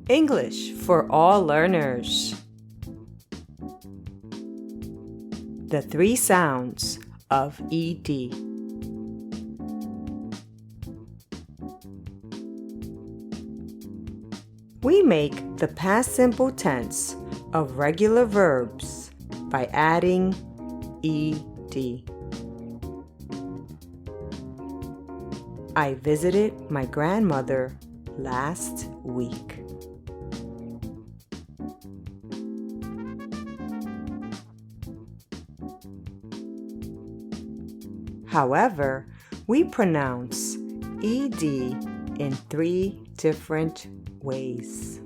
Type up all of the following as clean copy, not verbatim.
English for all learners. The three sounds of ED. We make the past simple tense of regular verbs by adding ED. I visited my grandmother last week. However, we pronounce ED in three different ways: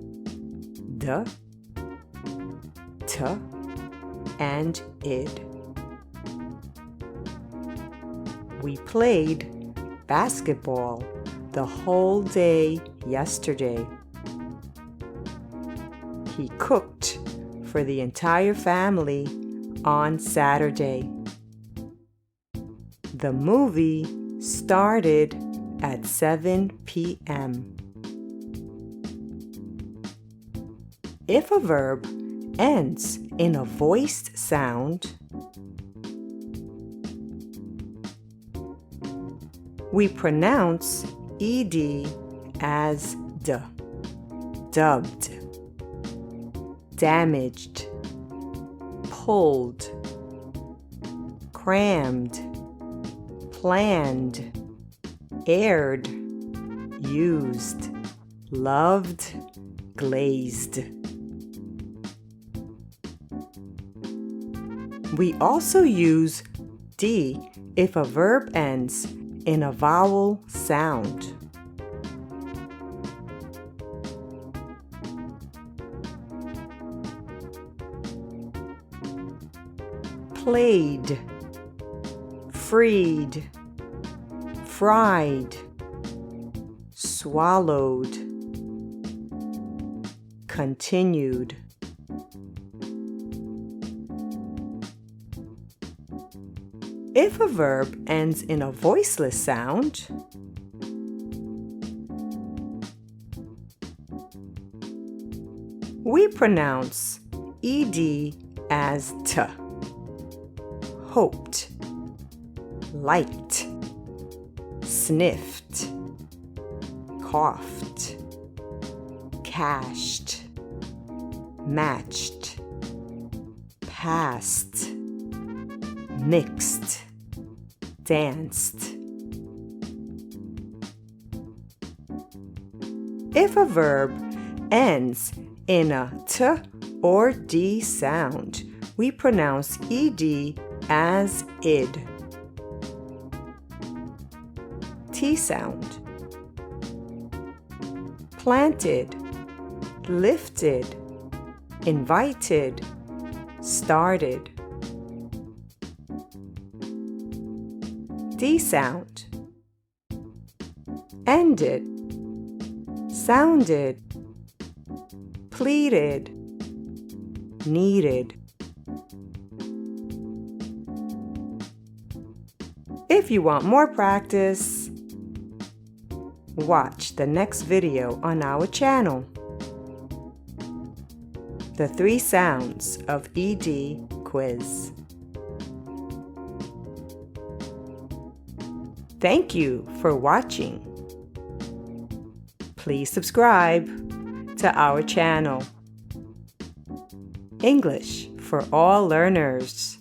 D, T, and id. We played basketball the whole day yesterday. He cooked for the entire family on Saturday. The movie started at 7 p.m. If a verb ends in a voiced sound, we pronounce ED as D. Dubbed, damaged, pulled, crammed, planned, aired, used, loved, glazed. We also use D if a verb ends in a vowel sound. Played, freed, fried, swallowed, continued. If a verb ends in a voiceless sound, we pronounce ED as T. Hoped, liked, sniffed, coughed, cashed, matched, passed, mixed, danced. If a verb ends in a T or D sound, we pronounce ED as id. T sound. Planted, lifted, invited, started. D sound. Ended, sounded, pleaded, needed. If you want more practice, watch the next video on our channel. The three sounds of ED quiz. Thank you for watching. Please subscribe to our channel. English for all learners.